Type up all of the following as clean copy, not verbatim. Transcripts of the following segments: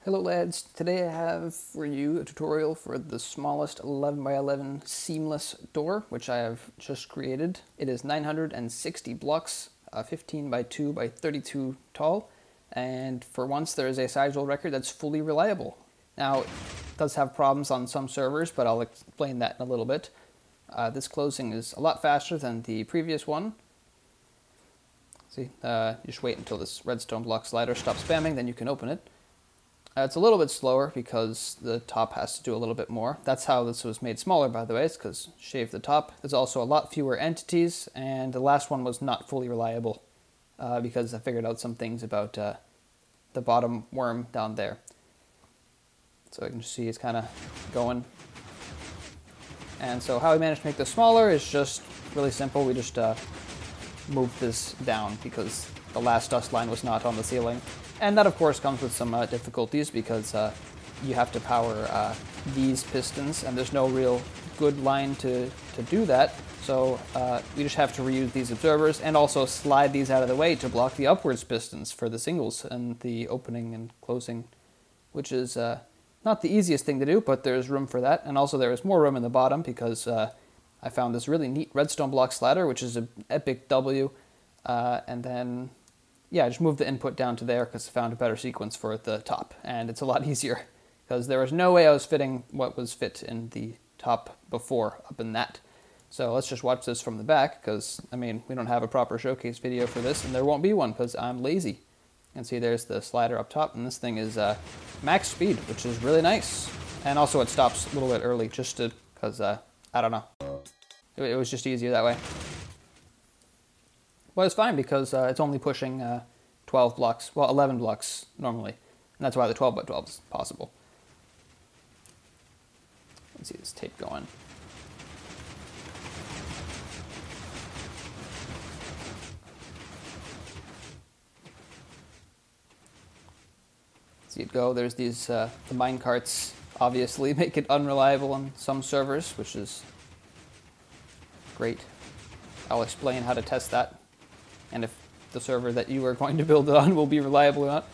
Hello lads, today I have for you a tutorial for the smallest 11 by 11 seamless door, which I have just created. It is 960 blocks, 15 by 2 by 32 tall, and for once there is a size world record that's fully reliable. Now, it does have problems on some servers, but I'll explain that in a little bit. This closing is a lot faster than the previous one. See, you just wait until this redstone block slider stops spamming, then you can open it. It's a little bit slower because the top has to do a little bit more. That's how this was made smaller, by the way. It's because shave the top. There's also a lot fewer entities, and the last one was not fully reliable because I figured out some things about the bottom worm down there. So you can see it's kind of going. And so how we managed to make this smaller is just really simple. We just moved this down because the last dust line was not on the ceiling. And that, of course, comes with some difficulties because you have to power these pistons, and there's no real good line to do that. So we just have to reuse these observers and also slide these out of the way to block the upwards pistons for the singles and the opening and closing, which is not the easiest thing to do, but there's room for that. And also there is more room in the bottom because I found this really neat redstone block slider, which is an epic W, and then yeah, I just moved the input down to there because I found a better sequence for the top, and it's a lot easier because there was no way I was fitting what was fit in the top before up in that. So let's just watch this from the back because, I mean, we don't have a proper showcase video for this, and there won't be one because I'm lazy. You can see there's the slider up top, and this thing is max speed, which is really nice. And also it stops a little bit early just because, I don't know, it was just easier that way. Well, it's fine because it's only pushing 12 blocks, well, 11 blocks normally. And that's why the 12 by 12 is possible. Let's see this tape going. See it go. There's these, the mine carts obviously make it unreliable on some servers, which is great. I'll explain how to test that, and if the server that you are going to build it on will be reliable or not.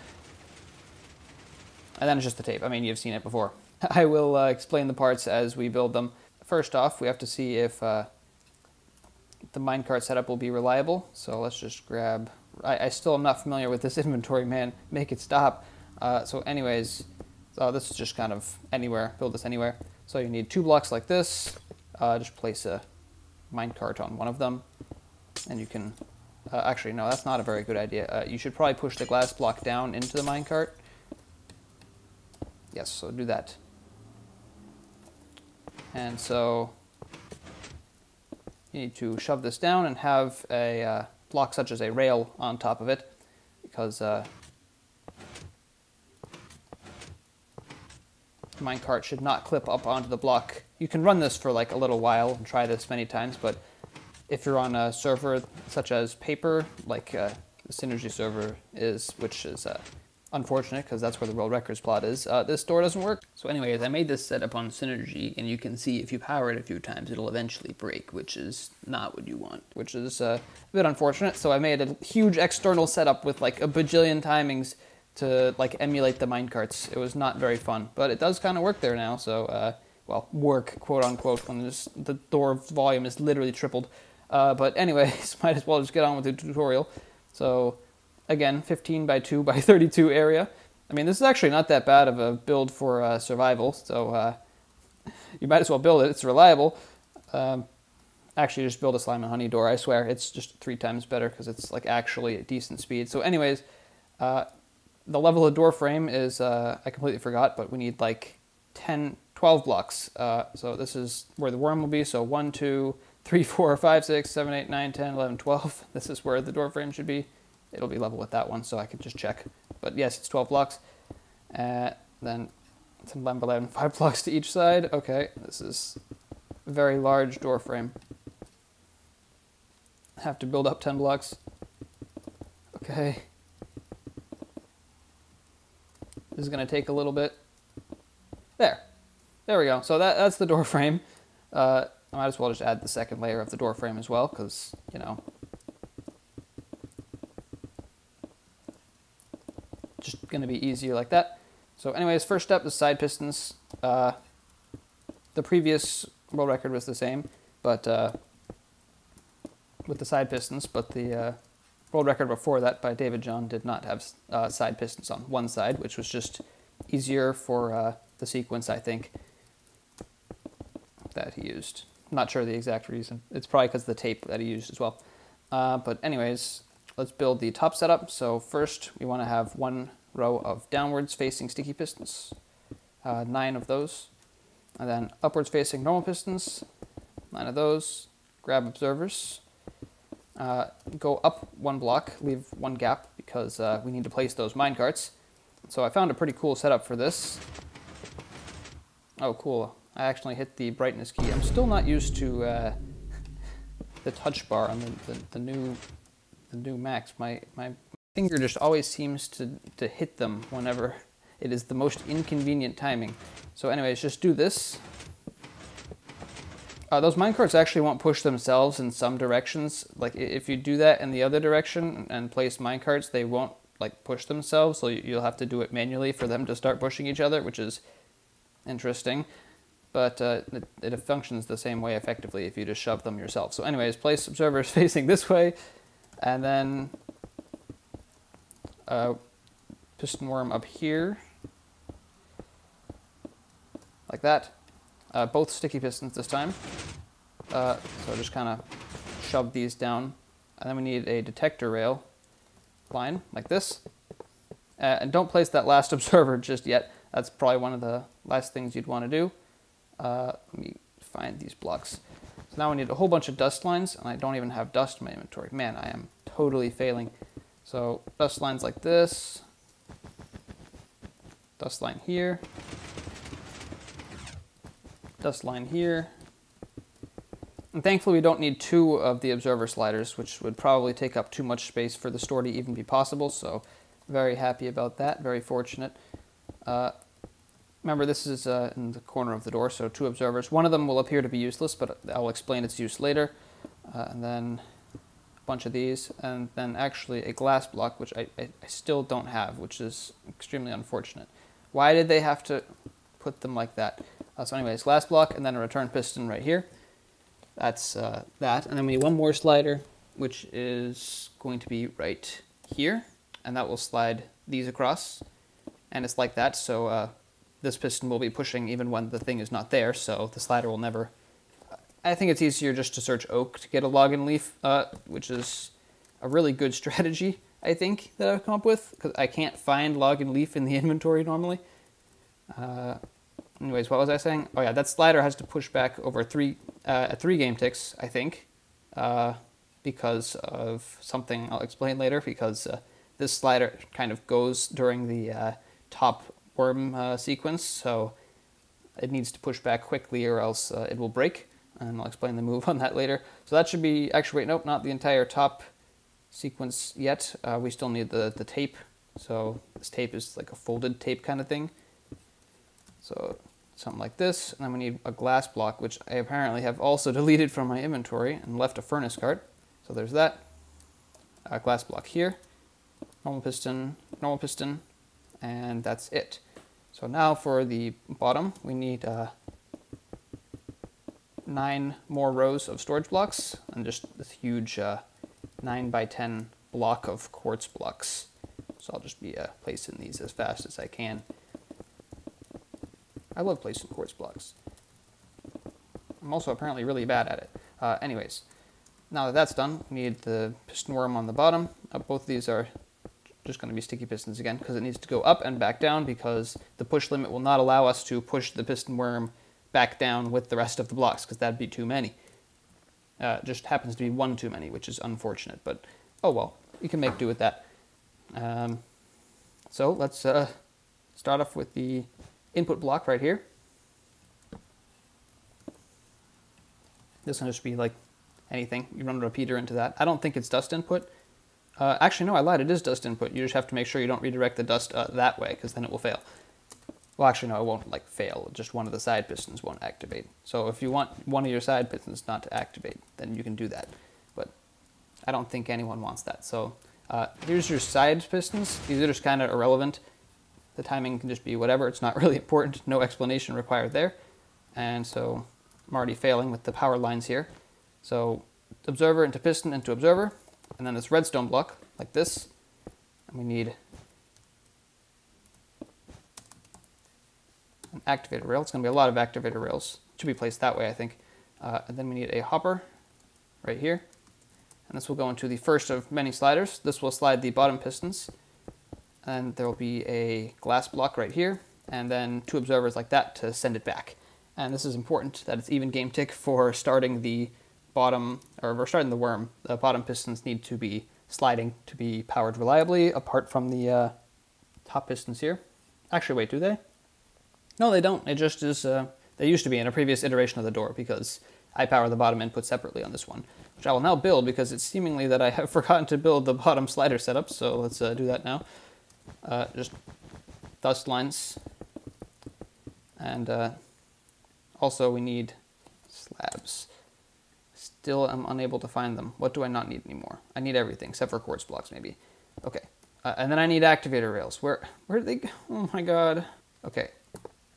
And then it's just the tape. I mean, you've seen it before. I will explain the parts as we build them. First off, we have to see if the minecart setup will be reliable. So let's just grab... I still am not familiar with this inventory, man. Make it stop. So anyways, this is just kind of anywhere. Build this anywhere. So you need 2 blocks like this. Just place a minecart on one of them, and you can... actually, no, that's not a very good idea. You should probably push the glass block down into the minecart. Yes, so do that. And so you need to shove this down and have a block such as a rail on top of it, because the minecart should not clip up onto the block. You can run this for like a little while and try this many times, but if you're on a server such as Paper, like the Synergy server is, which is unfortunate because that's where the world records plot is, this door doesn't work. So anyways, I made this setup on Synergy, and you can see if you power it a few times, it'll eventually break, which is not what you want, which is a bit unfortunate. So I made a huge external setup with like a bajillion timings to like emulate the minecarts. It was not very fun, but it does kind of work there now. So, well, work, quote unquote, when the door volume is literally tripled. But anyways, might as well just get on with the tutorial. So again, 15 by 2 by 32 area. I mean, this is actually not that bad of a build for survival, so you might as well build it. It's reliable. Actually, just build a slime and honey door. I swear, it's just 3 times better because it's like actually a decent speed. So anyways, the level of door frame is, I completely forgot, but we need like 12 blocks. So this is where the worm will be. So 1, 2, 3, 4, 5, 6, 7, 8, 9, 10, 11, 12. This is where the door frame should be. It'll be level with that one, so I can just check. But yes, it's 12 blocks. Then it's 11 by 11, 5 blocks to each side. Okay, this is a very large door frame. Have to build up 10 blocks. Okay. This is going to take a little bit. There we go. So that's the door frame. I might as well just add the second layer of the door frame as well, because, you know, just going to be easier like that. So anyways, first step is side pistons. The previous world record was the same, but with the side pistons, but the world record before that by David John did not have side pistons on one side, which was just easier for the sequence, I think, that he used. I'm not sure the exact reason. It's probably because of the tape that he used as well. But anyways, let's build the top setup. So first, we want to have one row of downwards facing sticky pistons, 9 of those, and then upwards facing normal pistons, 9 of those. Grab observers, go up 1 block, leave 1 gap because we need to place those minecarts. So I found a pretty cool setup for this. Oh, cool. I actually hit the brightness key. I'm still not used to the touch bar on the new Macs. My finger just always seems to hit them whenever it is the most inconvenient timing. So anyways, just do this. Those minecarts actually won't push themselves in some directions. Like if you do that in the other direction and place minecarts, they won't like push themselves. So you'll have to do it manually for them to start pushing each other, which is interesting. But it functions the same way effectively if you just shove them yourself. So anyways, place observers facing this way, and then piston worm up here, like that. Both sticky pistons this time. So just kind of shove these down. And then we need a detector rail line, like this. And don't place that last observer just yet. That's probably one of the last things you'd want to do. Let me find these blocks. So now we need a whole bunch of dust lines, and I don't even have dust in my inventory. Man, I am totally failing. So dust lines like this. Dust line here. Dust line here. And thankfully we don't need 2 of the observer sliders, which would probably take up too much space for the store to even be possible, so very happy about that, very fortunate. Remember, this is in the corner of the door, so 2 observers. One of them will appear to be useless, but I'll explain its use later. And then a bunch of these, and then actually a glass block, which I still don't have, which is extremely unfortunate. Why did they have to put them like that? So anyways, glass block, and then a return piston right here. That's that. And then we need 1 more slider, which is going to be right here. And that will slide these across. And it's like that, so this piston will be pushing even when the thing is not there, so the slider will never... I think it's easier just to search oak to get a log and leaf, which is a really good strategy, I think, that I've come up with, because I can't find log and leaf in the inventory normally. Anyways, what was I saying? Oh yeah, that slider has to push back over 3 game ticks, I think, because of something I'll explain later, because this slider kind of goes during the top worm sequence, so it needs to push back quickly or else it will break, and I'll explain the move on that later. So that should be, actually wait, nope, not the entire top sequence yet. We still need the tape, so this tape is like a folded tape kind of thing. So something like this, and then we need a glass block, which I apparently have also deleted from my inventory and left a furnace cart. So there's that. A glass block here, normal piston, and that's it. So now for the bottom, we need 9 more rows of storage blocks, and just this huge 9 by 10 block of quartz blocks. So I'll just be placing these as fast as I can. I love placing quartz blocks. I'm also apparently really bad at it. Anyways, now that that's done, we need the piston worm on the bottom. Both of these are just going to be sticky pistons again, because it needs to go up and back down, because the push limit will not allow us to push the piston worm back down with the rest of the blocks, because that'd be too many. Just happens to be 1 too many, which is unfortunate, but oh well, you can make do with that. So let's start off with the input block right here. This can just be like anything. You run a repeater into that. I don't think it's dust input. Actually, no, I lied. It is dust input. You just have to make sure you don't redirect the dust that way, because then it will fail. Well, actually, no, it won't like fail. Just one of the side pistons won't activate. So if you want one of your side pistons not to activate, then you can do that. But I don't think anyone wants that. So here's your side pistons. These are just kind of irrelevant. The timing can just be whatever. It's not really important. No explanation required there. And so I'm already failing with the power lines here. So observer into piston into observer, and then this redstone block like this. And we need an activator rail. It's going to be a lot of activator rails. It should be placed that way, I think. And then we need a hopper right here. And this will go into the first of many sliders. This will slide the bottom pistons. And there will be a glass block right here, and then 2 observers like that to send it back. And this is important that it's even game tick for starting the bottom, or we're starting the worm. The bottom pistons need to be sliding to be powered reliably, apart from the top pistons here. Actually, wait, do they? No, they don't. It just is, they used to be in a previous iteration of the door, because I power the bottom input separately on this one, which I will now build because it's seemingly that I have forgotten to build the bottom slider setup, so let's do that now. Just dust lines, and also we need slabs. Still am unable to find them. What do I not need anymore? I need everything except for quartz blocks, maybe. Okay, and then I need activator rails. Where did they go? Oh my god. Okay,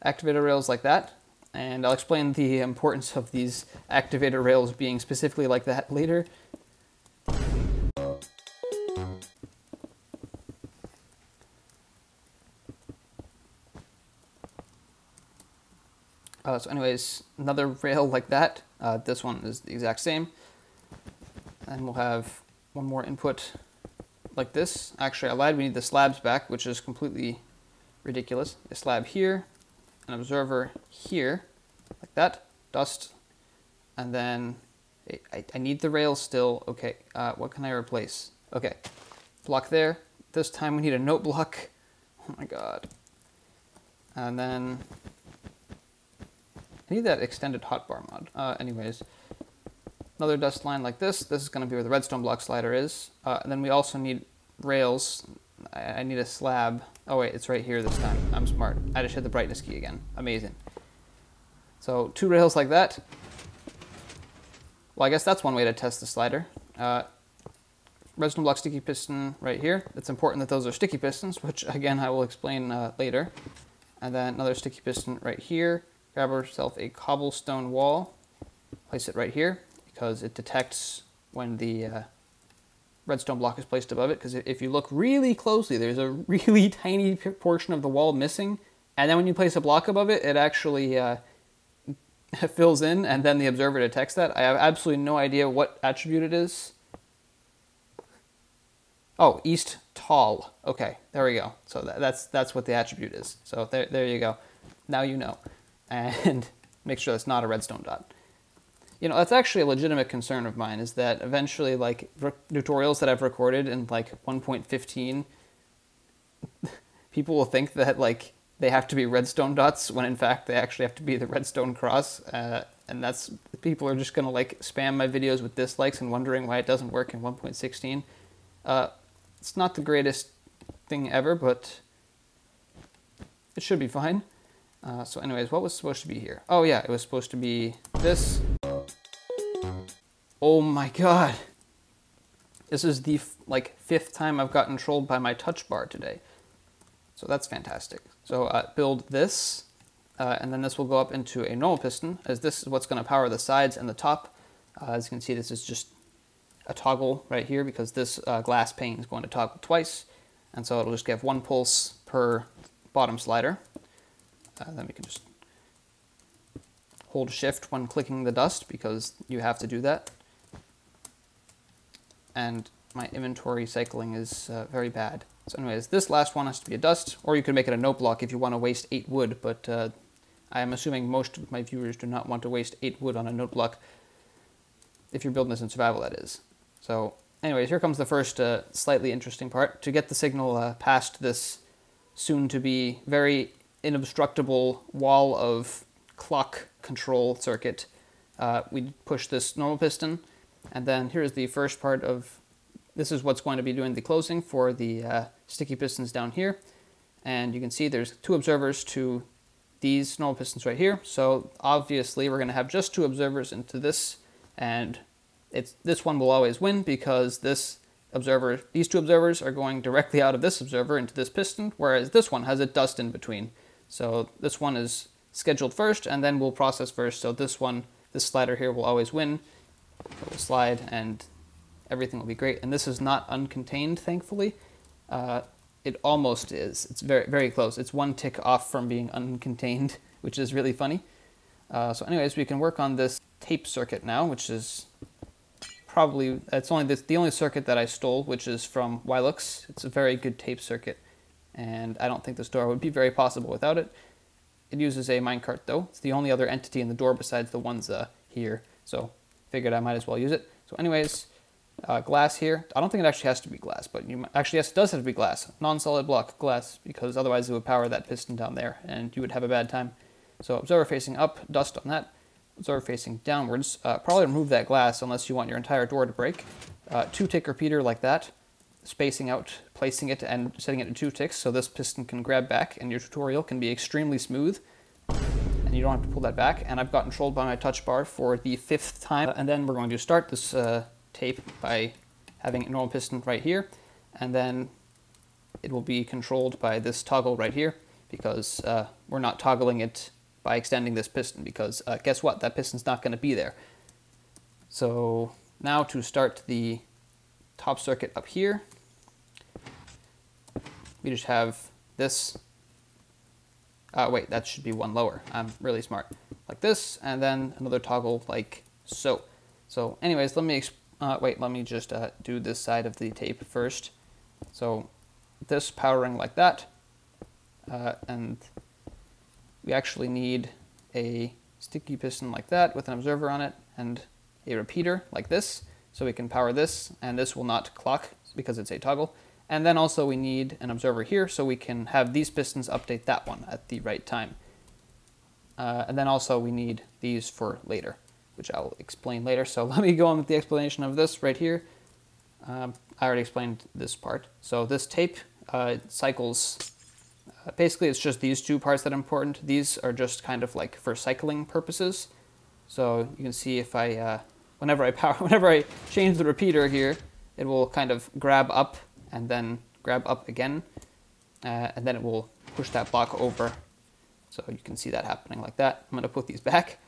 activator rails like that, and I'll explain the importance of these activator rails being specifically like that later. So anyways, another rail like that. This one is the exact same. And we'll have one more input like this. Actually, I lied, we need the slabs back, which is completely ridiculous. A slab here, an observer here, like that, dust, and then I need the rails still. Okay, what can I replace? Okay, block there. This time we need a note block. Oh my god. And then I need that extended hotbar mod. Anyways, another dust line like this. This is going to be where the redstone block slider is. And then we also need rails. I need a slab. Oh wait, it's right here this time. I'm smart. I just hit the brightness key again. Amazing. So 2 rails like that. Well, I guess that's one way to test the slider. Redstone block sticky piston right here. It's important that those are sticky pistons, which again I will explain later. And then another sticky piston right here. Grab yourself a cobblestone wall, place it right here, because it detects when the redstone block is placed above it, because if you look really closely, there's a really tiny portion of the wall missing, and then when you place a block above it, it actually fills in, and then the observer detects that. I have absolutely no idea what attribute it is. Oh, east tall. Okay, there we go. So that's what the attribute is. So there you go. Now you know. And make sure that's not a redstone dot. You know, that's actually a legitimate concern of mine, is that eventually, like, tutorials that I've recorded in, like, 1.15, people will think that, like, they have to be redstone dots, when in fact they actually have to be the redstone cross, and that's, people are just gonna, like, spam my videos with dislikes and wondering why it doesn't work in 1.16. It's not the greatest thing ever, but it should be fine. So anyways, what was supposed to be here? Oh yeah, it was supposed to be this. Oh my god. This is the like 5th time I've gotten trolled by my touch bar today. So that's fantastic. So build this, and then this will go up into a normal piston, as this is what's going to power the sides and the top. As you can see, this is just a toggle right here, because this glass pane is going to toggle twice. And so it'll just give 1 pulse per bottom slider. Then we can just hold shift when clicking the dust, because you have to do that. And my inventory cycling is very bad. So anyways, this last one has to be a dust, or you can make it a note block if you want to waste 8 wood, but I am assuming most of my viewers do not want to waste 8 wood on a note block, if you're building this in survival, that is. So anyways, here comes the first slightly interesting part. To get the signal past this soon-to-be very inobstructible wall of clock control circuit, we push this normal piston, and then here's the first part of, this is what's going to be doing the closing for the sticky pistons down here. And you can see there's 2 observers to these normal pistons right here. So obviously we're going to have just 2 observers into this, and this one will always win, because this observer, these two observers are going directly out of this observer into this piston, whereas this one has a dust in between. So this one is scheduled first, and then we'll process first. So this one, this slider here will always win. It will slide, and everything will be great. And this is not uncontained, thankfully. It almost is. It's very, very close. It's one tick off from being uncontained, which is really funny. So anyways, we can work on this tape circuit now, which is probably, it's only the only circuit that I stole, which is from Wylux. It's a very good tape circuit, and I don't think this door would be very possible without it. It uses a minecart though. It's the only other entity in the door besides the ones here, so figured I might as well use it. So anyways, glass here. I don't think it actually has to be glass, but actually, yes, it does have to be glass. Non-solid block glass, because otherwise it would power that piston down there, and you would have a bad time. So observer facing up, dust on that. Observer facing downwards. Probably remove that glass unless you want your entire door to break. 2-tick repeater like that, spacing out, placing it, and setting it to 2 ticks, so this piston can grab back, and your tutorial can be extremely smooth, and you don't have to pull that back. And I've gotten trolled by my touch bar for the 5th time, and then we're going to start this tape by having a normal piston right here, and then it will be controlled by this toggle right here, because we're not toggling it by extending this piston, because guess what, that piston's not going to be there. So now to start the top circuit up here, we just have this, wait, that should be one lower, I'm really smart, like this, and then another toggle like so. So anyways, let me let me just do this side of the tape first. So this powering like that, and we actually need a sticky piston like that with an observer on it and a repeater like this, so we can power this, and this will not clock because it's a toggle. And then also we need an observer here so we can have these pistons update that one at the right time. And then also we need these for later, which I'll explain later. So let me go on with the explanation of this right here. I already explained this part. So this tape cycles, basically it's just these two parts that are important. These are just kind of like for cycling purposes. So you can see if I, whenever I change the repeater here, it will kind of grab up and then grab up again, and then it will push that block over. So you can see that happening like that. I'm going to put these back.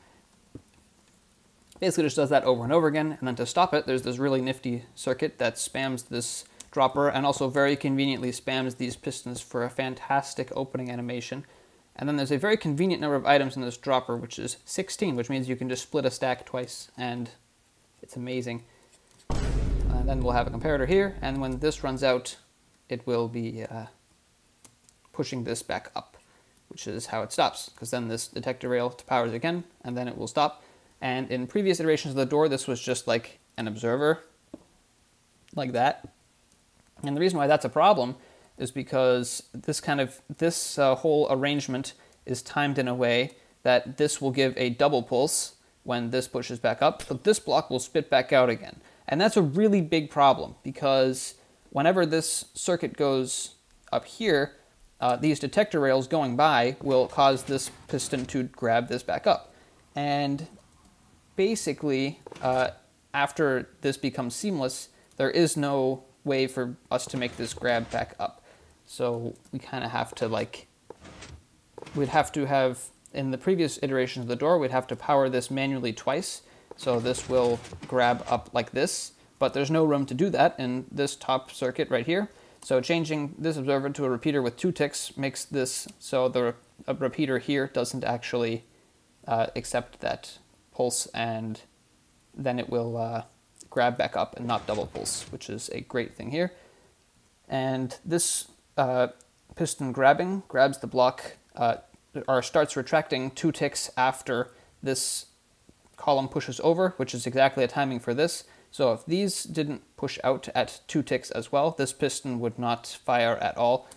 Basically just does that over and over again, and then to stop it, there's this really nifty circuit that spams this dropper and also very conveniently spams these pistons for a fantastic opening animation. And then there's a very convenient number of items in this dropper, which is 16, which means you can just split a stack twice, and it's amazing. And then we'll have a comparator here, and when this runs out, it will be pushing this back up, which is how it stops, because then this detector rail powers again, and then it will stop. And in previous iterations of the door, this was just like an observer, like that. And the reason why that's a problem is because this whole arrangement is timed in a way that this will give a double pulse when this pushes back up, but this block will spit back out again. And that's a really big problem, because whenever this circuit goes up here, these detector rails going by will cause this piston to grab this back up. And basically, after this becomes seamless, there is no way for us to make this grab back up. So we kind of have to we'd have to have, in the previous iterations of the door, we'd have to power this manually twice. So this will grab up like this, but there's no room to do that in this top circuit right here. So changing this observer to a repeater with 2 ticks makes this so the repeater here doesn't actually accept that pulse, and then it will grab back up and not double pulse, which is a great thing here. And this piston grabs the block, or starts retracting 2 ticks after this column pushes over, which is exactly a timing for this. So if these didn't push out at 2 ticks as well, this piston would not fire at all,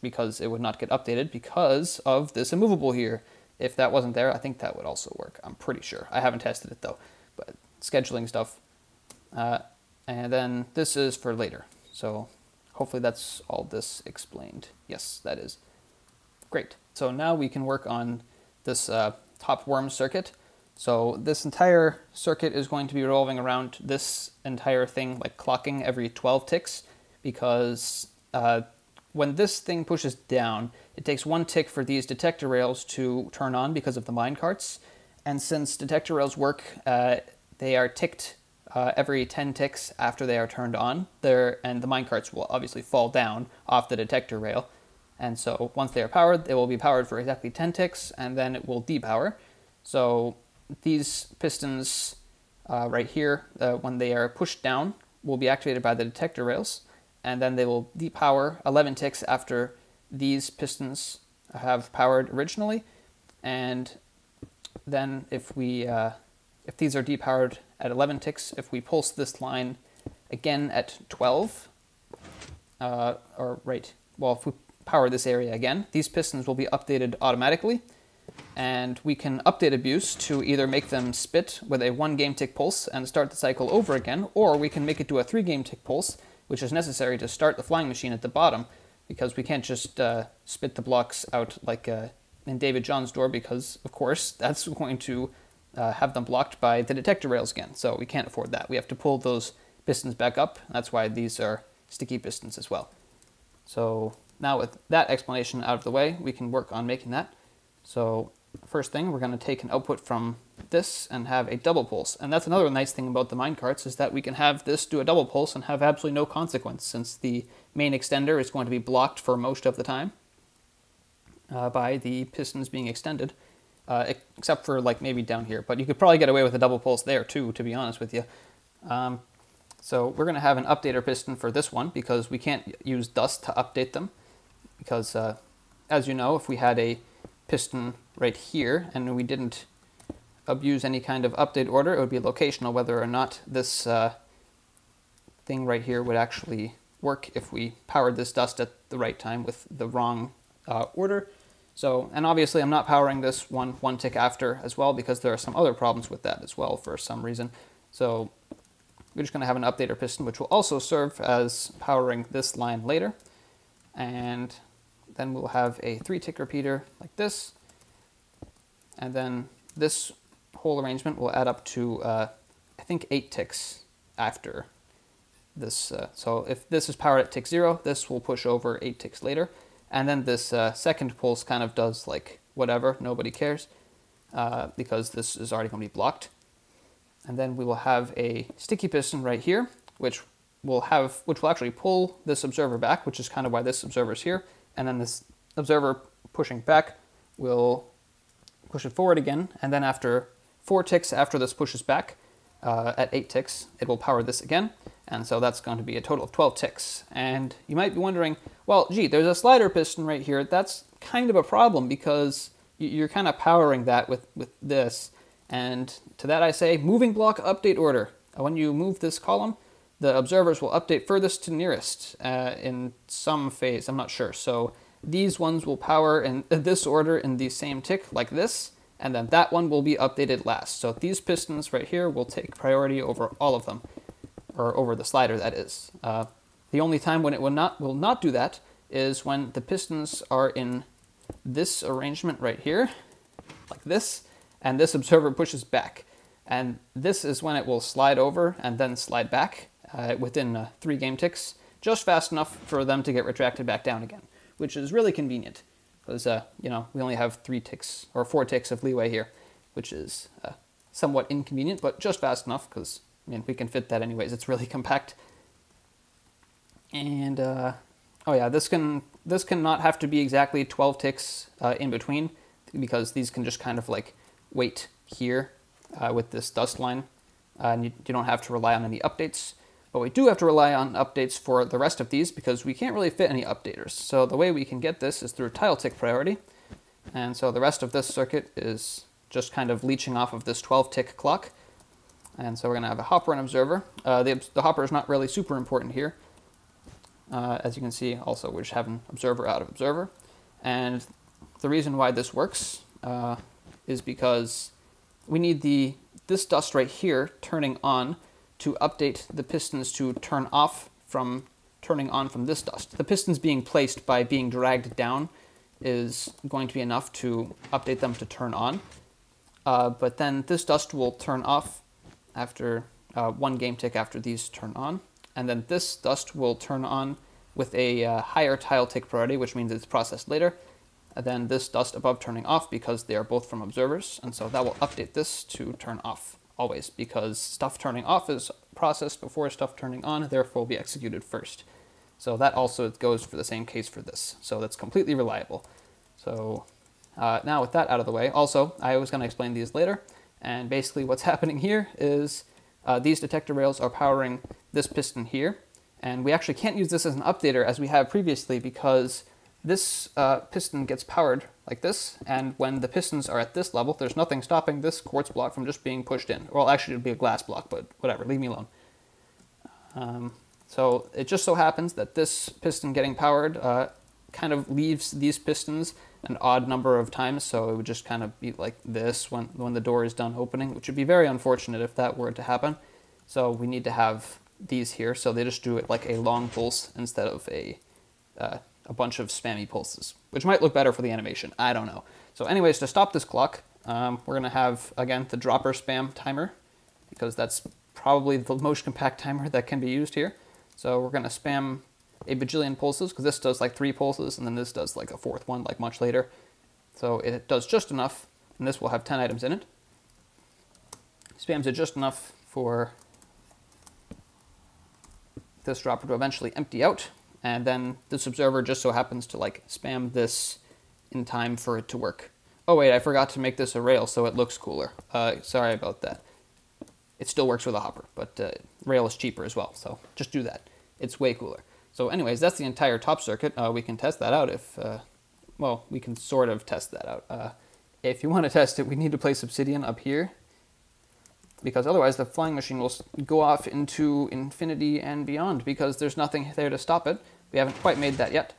because it would not get updated because of this immovable here. If that wasn't there, I think that would also work. I'm pretty sure. I haven't tested it though, but scheduling stuff. And then this is for later. So hopefully that's all this explained. Yes, that is. Great. So now we can work on this top worm circuit. So this entire circuit is going to be revolving around this entire thing, like clocking every 12 ticks, because when this thing pushes down, it takes 1 tick for these detector rails to turn on because of the minecarts. And since detector rails work, they are ticked every 10 ticks after they are turned on, and the minecarts will obviously fall down off the detector rail. And so once they are powered, they will be powered for exactly 10 ticks, and then it will depower. So these pistons right here, when they are pushed down, will be activated by the detector rails, and then they will depower 11 ticks after these pistons have powered originally. And then if these are depowered at 11 ticks, if we pulse this line again at 12, if we power this area again, these pistons will be updated automatically, and we can update abuse to either make them spit with a 1 game tick pulse and start the cycle over again, or we can make it do a 3 game tick pulse, which is necessary to start the flying machine at the bottom, because we can't just spit the blocks out like in David John's door, because of course that's going to have them blocked by the detector rails again, so we can't afford that. We have to pull those pistons back up. That's why these are sticky pistons as well. So now with that explanation out of the way, we can work on making that. So first thing, we're going to take an output from this and have a double pulse. And that's another nice thing about the minecarts, is that we can have this do a double pulse and have absolutely no consequence, since the main extender is going to be blocked for most of the time by the pistons being extended, except for like maybe down here. But you could probably get away with a double pulse there too, to be honest with you. So we're going to have an updater piston for this one, because we can't use dust to update them. Because as you know, if we had a piston right here and we didn't abuse any kind of update order, it would be locational whether or not this thing right here would actually work if we powered this dust at the right time with the wrong order. So, and obviously I'm not powering this one tick after as well, because there are some other problems with that as well for some reason. So we're just going to have an updater piston, which will also serve as powering this line later. And then we'll have a 3-tick repeater like this. And then this whole arrangement will add up to, I think, 8 ticks after this. So if this is powered at tick 0, this will push over 8 ticks later. And then this second pulse kind of does like whatever, nobody cares, because this is already going to be blocked. And then we will have a sticky piston right here, which will actually pull this observer back, which is kind of why this observer is here. And then this observer pushing back will push it forward again. And then after 4 ticks after this pushes back, at 8 ticks, it will power this again. And so that's going to be a total of 12 ticks. And you might be wondering, well, gee, there's a slider piston right here. That's kind of a problem, because you're kind of powering that with this. And to that I say, moving block update order. When you move this column, the observers will update furthest to nearest in some phase, I'm not sure. So these ones will power in this order in the same tick like this, and then that one will be updated last. So these pistons right here will take priority over all of them, or over the slider, that is. The only time when it will not do that is when the pistons are in this arrangement right here, like this, and this observer pushes back. And this is when it will slide over and then slide back within 3 game ticks, just fast enough for them to get retracted back down again, which is really convenient, because you know, we only have 3 ticks or 4 ticks of leeway here, which is somewhat inconvenient, but just fast enough, because I mean, we can fit that anyways. It's really compact. And oh yeah, this can not have to be exactly 12 ticks in between, because these can just kind of like wait here with this dust line, and you don't have to rely on any updates. But we do have to rely on updates for the rest of these, because we can't really fit any updaters. So the way we can get this is through tile tick priority. And so the rest of this circuit is just kind of leeching off of this 12-tick clock. And so we're going to have a hopper and observer. The hopper is not really super important here. As you can see, also we're just having observer out of observer. And the reason why this works is because we need this dust right here turning on to update the pistons to turn off from turning on from this dust. The pistons being placed by being dragged down is going to be enough to update them to turn on. but then this dust will turn off after one game tick after these turn on, and then this dust will turn on with a higher tile tick priority, which means it's processed later, and then this dust above turning off because they are both from observers, and so that will update this to turn off always, because stuff turning off is processed before stuff turning on, therefore will be executed first. So that also goes for the same case for this. So that's completely reliable. So now with that out of the way, also, I was going to explain these later, and basically what's happening here is these detector rails are powering this piston here, and we actually can't use this as an updater as we have previously because this piston gets powered like this, and when the pistons are at this level, there's nothing stopping this quartz block from just being pushed in. Well, actually, it would be a glass block, but whatever, leave me alone. So it just so happens that this piston getting powered kind of leaves these pistons an odd number of times, so it would just kind of be like this when the door is done opening, which would be very unfortunate if that were to happen. So we need to have these here, so they just do it like a long pulse instead of a bunch of spammy pulses, which might look better for the animation. I don't know. So anyways, to stop this clock, we're going to have, again, the dropper spam timer, because that's probably the most compact timer that can be used here. So we're going to spam a bajillion pulses, because this does like 3 pulses, and then this does like a 4th one, like much later. So it does just enough, and this will have 10 items in it. Spams it just enough for this dropper to eventually empty out, and then this observer just so happens to like spam this in time for it to work. Oh wait, I forgot to make this a rail so it looks cooler. Sorry about that. It still works with a hopper, but rail is cheaper as well, so just do that. It's way cooler. So anyways, that's the entire top circuit. We can test that out if, well, we can sort of test that out. If you want to test it, we need to place obsidian up here, because otherwise the flying machine will go off into infinity and beyond, because there's nothing there to stop it. We haven't quite made that yet.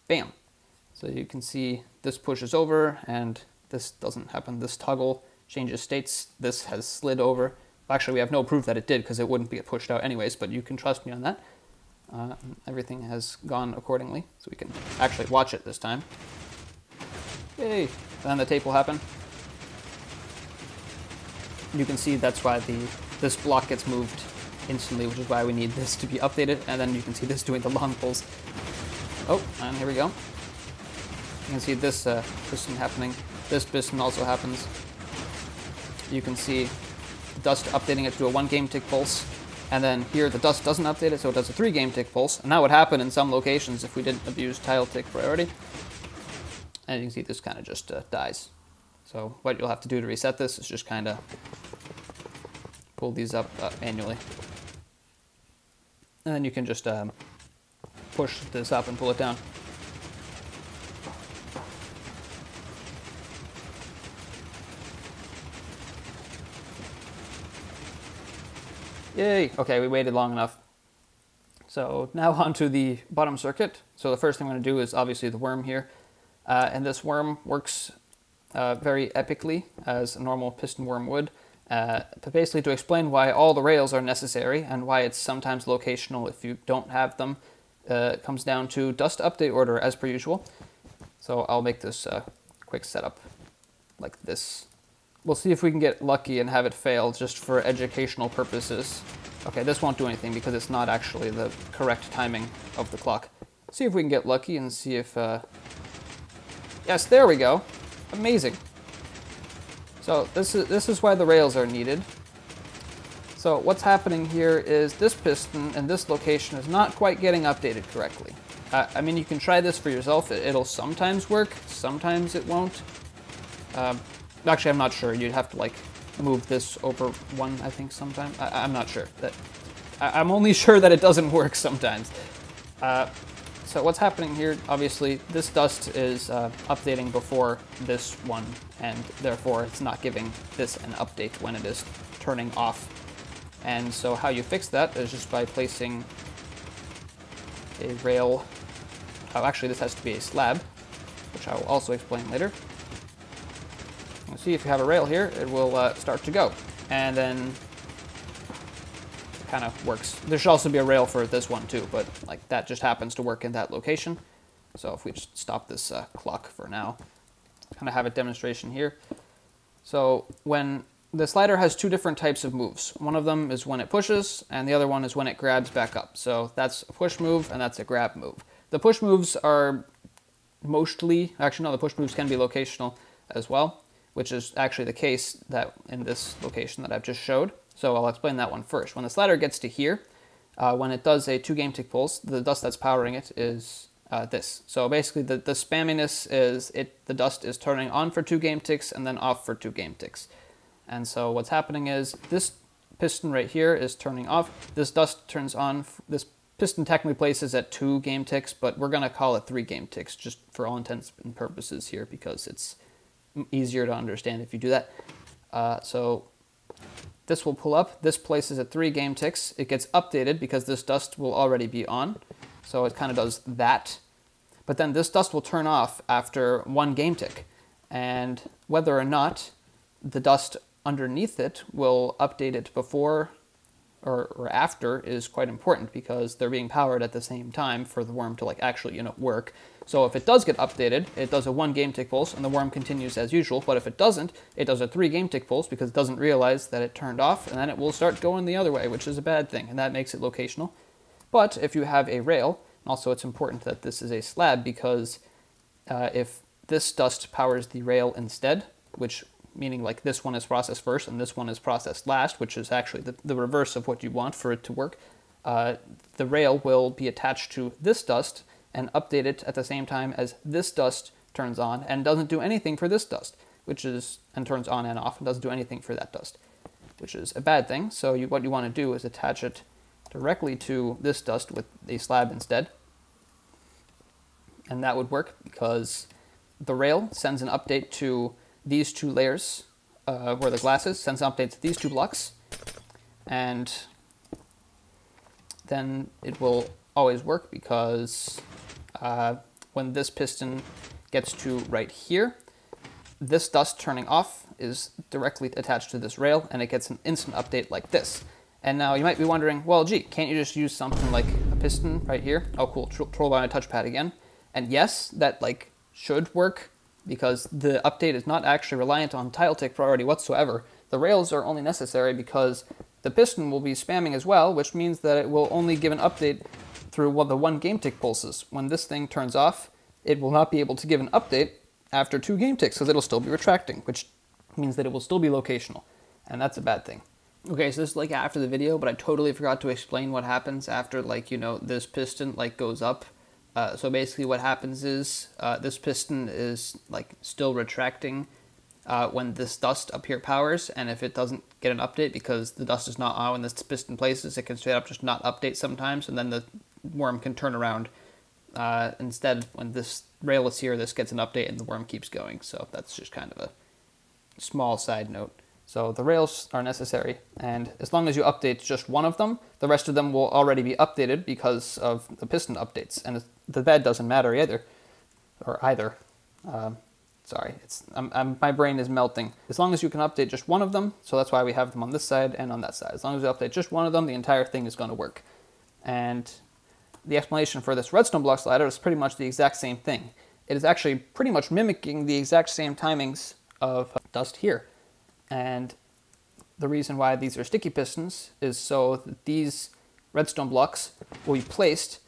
Bam. So you can see this pushes over, and this doesn't happen. This toggle changes states. This has slid over. Actually, we have no proof that it did, because it wouldn't be pushed out anyways, but you can trust me on that. Everything has gone accordingly, so we can actually watch it this time. Yay! Then the tape will happen. You can see that's why this block gets moved instantly, which is why we need this to be updated, and then you can see this doing the long pulls. Oh, and here we go. You can see this piston happening. This piston also happens. You can see the dust updating it to a 1 game tick pulse, and then here the dust doesn't update it, so it does a 3 game tick pulse, and that would happen in some locations if we didn't abuse tile tick priority. And you can see this kind of just dies. So what you'll have to do to reset this is just kind of pull these up manually. And then you can just push this up and pull it down. Yay! Okay, we waited long enough. So now on to the bottom circuit. So the first thing I'm going to do is obviously the worm here. And this worm works very epically, as a normal piston worm would. But basically to explain why all the rails are necessary and why it's sometimes locational if you don't have them, it comes down to dust update order as per usual. So I'll make this quick setup like this. We'll see if we can get lucky and have it fail just for educational purposes. Okay, this won't do anything because it's not actually the correct timing of the clock. See if we can get lucky and see if... Yes, there we go. Amazing. So this is why the rails are needed. So what's happening here is this piston in this location is not quite getting updated correctly. I mean, you can try this for yourself. It'll sometimes work, sometimes it won't. Actually, I'm not sure. You'd have to like move this over 1, I think, sometime. I'm not sure. I'm only sure that it doesn't work sometimes. So what's happening here, obviously, this dust is updating before this one, and therefore it's not giving this an update when it is turning off. And so how you fix that is just by placing a rail. Oh, actually, this has to be a slab, which I will also explain later. You'll see if you have a rail here, it will start to go. And then it kind of works. There should also be a rail for this one too, but like that just happens to work in that location. So if we just stop this clock for now, kind of have a demonstration here. So when the slider has two different types of moves. One of them is when it pushes, and the other one is when it grabs back up. So that's a push move, and that's a grab move. The push moves are mostly, actually no, the push moves can be locational as well, which is actually the case that in this location that I've just showed. So I'll explain that one first. When the slider gets to here, when it does a 2 game tick pulse, the dust that's powering it is this. So basically the spamminess is the dust is turning on for 2 game ticks and then off for 2 game ticks. And so what's happening is this piston right here is turning off, this dust turns on, this piston technically places at 2 game ticks, but we're going to call it 3 game ticks just for all intents and purposes here because it's easier to understand if you do that. So this will pull up, this places at 3 game ticks, it gets updated because this dust will already be on, so it kind of does that. But then this dust will turn off after 1 game tick, and whether or not the dust underneath it will update it before or after is quite important because they're being powered at the same time for the worm to like actually work. So if it does get updated, it does a 1 game tick pulse and the worm continues as usual, but if it doesn't, it does a 3 game tick pulse because it doesn't realize that it turned off, and then it will start going the other way, which is a bad thing, and that makes it locational. But if you have a rail, also it's important that this is a slab because if this dust powers the rail instead, which meaning like this one is processed first and this one is processed last, which is actually the reverse of what you want for it to work, the rail will be attached to this dust and update it at the same time as this dust turns on and doesn't do anything for this dust, and turns on and off and doesn't do anything for that dust, which is a bad thing. So what you want to do is attach it directly to this dust with a slab instead. And that would work because the rail sends an update to these 2 layers where the glass is, sends an update to these 2 blocks, and then it will always work because when this piston gets to right here, this dust turning off is directly attached to this rail and it gets an instant update like this. And now you might be wondering, well, gee, can't you just use something like a piston right here? Oh, cool, troll by my touchpad again. And yes, that like should work because the update is not actually reliant on tile tick priority whatsoever. The rails are only necessary because the piston will be spamming as well, which means that it will only give an update through the 1 game tick pulses. When this thing turns off, it will not be able to give an update after 2 game ticks because it'll still be retracting, which means that it will still be locational, and that's a bad thing. Okay, so this is like after the video, but I totally forgot to explain what happens after this piston goes up. So basically what happens is this piston is still retracting when this dust up here powers, and if it doesn't get an update because the dust is not on when this piston places, it can straight up just not update sometimes, and then the worm can turn around. Instead, when this rail is here, this gets an update and the worm keeps going. So that's just kind of a small side note. So the rails are necessary, and as long as you update just one of them, the rest of them will already be updated because of the piston updates, and the bed doesn't matter either. Sorry, my brain is melting. As long as you can update just one of them, so that's why we have them on this side and on that side. As long as you update just one of them, the entire thing is going to work. And the explanation for this redstone block slider is pretty much the exact same thing. It is actually pretty much mimicking the exact same timings of dust here. And the reason why these are sticky pistons is so that these redstone blocks will be placed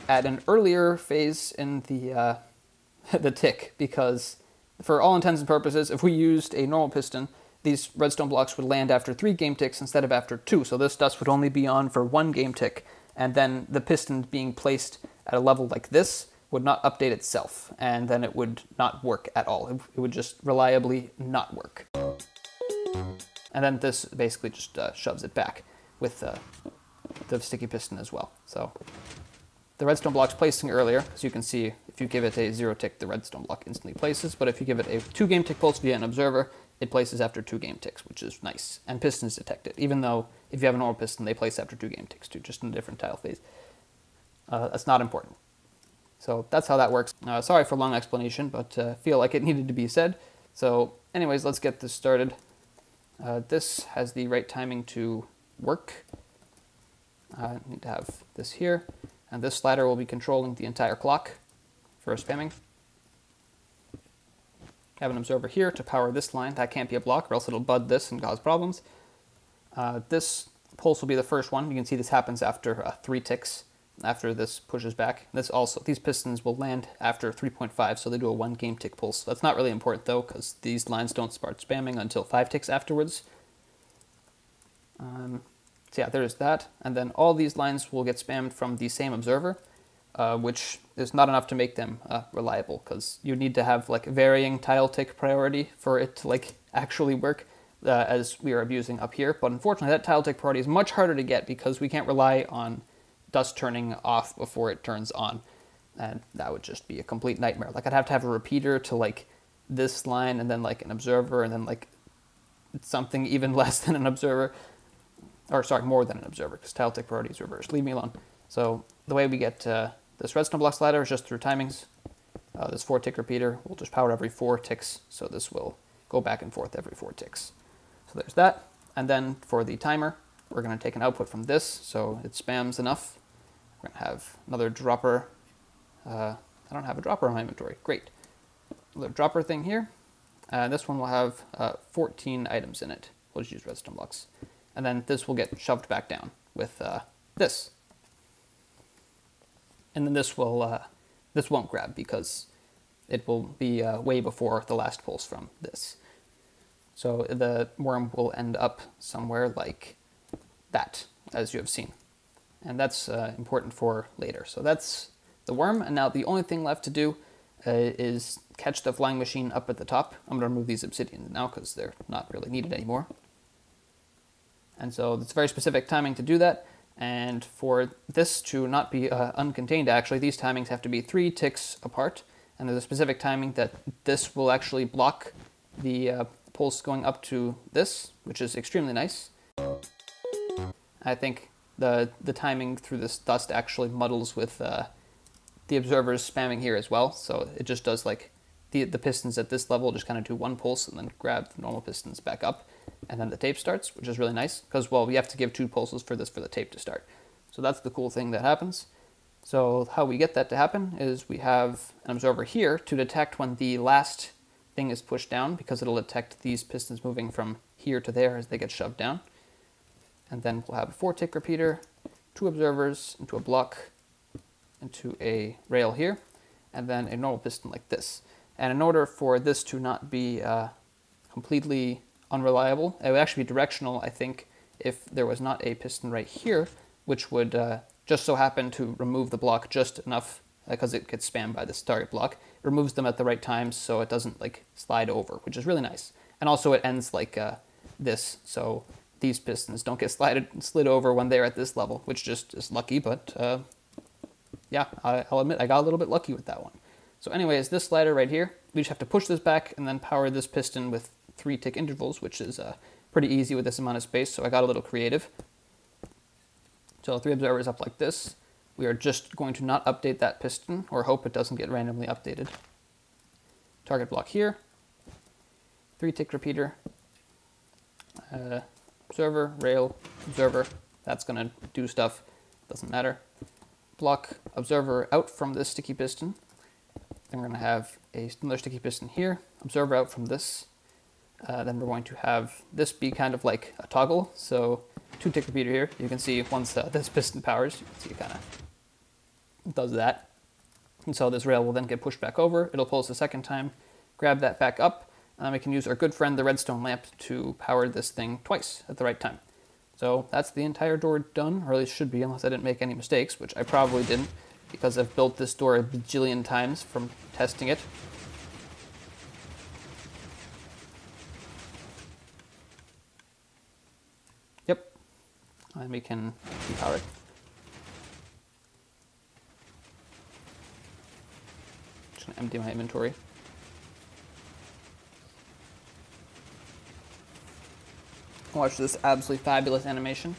at an earlier phase in the tick, because for all intents and purposes, if we used a normal piston, these redstone blocks would land after 3 game ticks instead of after 2. So this dust would only be on for 1 game tick, and then the piston being placed at a level like this would not update itself, and then it would not work at all. It would just reliably not work. And then this basically just shoves it back with the sticky piston as well. So the redstone block's placing earlier, as you can see, if you give it a 0 tick, the redstone block instantly places, but if you give it a 2 game tick pulse via an observer, it places after 2 game ticks, which is nice. And pistons detect it, even though if you have a normal piston, they place after 2 game ticks too, just in a different tile phase. That's not important. So that's how that works. Sorry for a long explanation, but feel like it needed to be said. So anyways, let's get this started. This has the right timing to work. I need to have this here, and this slider will be controlling the entire clock for spamming. have an observer here to power this line. That can't be a block or else it'll bud this and cause problems. This pulse will be the first one. You can see this happens after 3 ticks after this pushes back. These pistons will land after 3.5, so they do a 1 game tick pulse. That's not really important though, because these lines don't start spamming until 5 ticks afterwards. So yeah, there's that. And then all these lines will get spammed from the same observer, which is not enough to make them reliable, because you need to have like varying tile tick priority for it to like actually work, as we are abusing up here. But unfortunately, that tile tick priority is much harder to get because we can't rely on dust turning off before it turns on. And that would just be a complete nightmare. Like I'd have to have a repeater to like this line and then like an observer and then like something even less than an observer. Or sorry, more than an observer, because tile tick priority is reversed. Leave me alone. So the way we get this redstone block slider is just through timings. This 4 tick repeater will just power every 4 ticks, so this will go back and forth every 4 ticks. So there's that. And then for the timer, we're going to take an output from this, so it spams enough. We're going to have another dropper. I don't have a dropper in my inventory. Great. Another dropper thing here. This one will have 14 items in it. We'll just use redstone blocks. And then this will get shoved back down with this. And then this won't grab because it will be way before the last pulse from this. So the worm will end up somewhere like that, as you have seen. And that's important for later. So that's the worm, and now the only thing left to do is catch the flying machine up at the top. I'm going to remove these obsidian now because they're not really needed anymore. And so it's very specific timing to do that. And for this to not be uncontained, actually, these timings have to be 3 ticks apart. And there's a specific timing that this will actually block the pulse going up to this, which is extremely nice. I think the timing through this dust actually muddles with the observers spamming here as well. So it just does like the pistons at this level just kind of do 1 pulse and then grab the normal pistons back up. And then the tape starts, which is really nice because, well, we have to give 2 pulses for the tape to start. So that's the cool thing that happens. So how we get that to happen is we have an observer here to detect when the last thing is pushed down, because it'll detect these pistons moving from here to there as they get shoved down. And then we'll have a 4 tick repeater, 2 observers into a block, into a rail here, and then a normal piston like this. And in order for this to not be completely unreliable, it would actually be directional, I think, if there was not a piston right here, which would just so happen to remove the block just enough, because it gets spammed by this target block. It removes them at the right times so it doesn't like slide over, which is really nice. And also it ends like this, so these pistons don't get slid over when they're at this level, which just is lucky, but yeah, I'll admit I got a little bit lucky with that one. So anyways, this slider right here, we just have to push this back and then power this piston with 3 tick intervals, which is pretty easy with this amount of space, so I got a little creative. So 3 observers up like this. We are just going to not update that piston, or hope it doesn't get randomly updated. Target block here, 3 tick repeater, observer, rail, observer, that's going to do stuff, doesn't matter. Block observer out from this sticky piston. Then we're going to have another sticky piston here, observer out from this. Then we're going to have this be kind of like a toggle, so 2 tick repeater here. You can see once this piston powers, you can see it kind of does that. And so this rail will then get pushed back over. It'll pulse a second time, grab that back up, and then we can use our good friend the redstone lamp to power this thing twice at the right time. So that's the entire door done, or at least should be, unless I didn't make any mistakes, which I probably didn't, because I've built this door a bajillion times from testing it. Yep, and we can depower it. Just gonna empty my inventory. Watch this absolutely fabulous animation.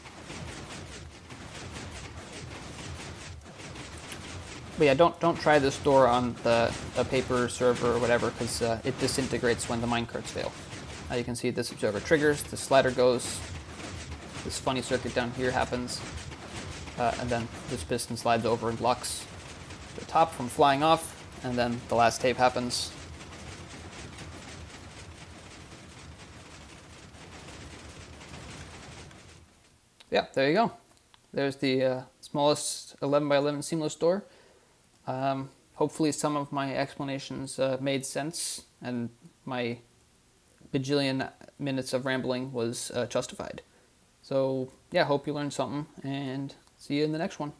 But yeah, don't try this door on a paper server or whatever, because it disintegrates when the minecarts fail. Now you can see this observer triggers, the slider goes, this funny circuit down here happens, and then this piston slides over and blocks the top from flying off, and then the last tape happens. yeah, there you go. There's the smallest 11 by 11 seamless door. Hopefully some of my explanations made sense and my bajillion minutes of rambling was justified. So yeah, hope you learned something, and see you in the next one.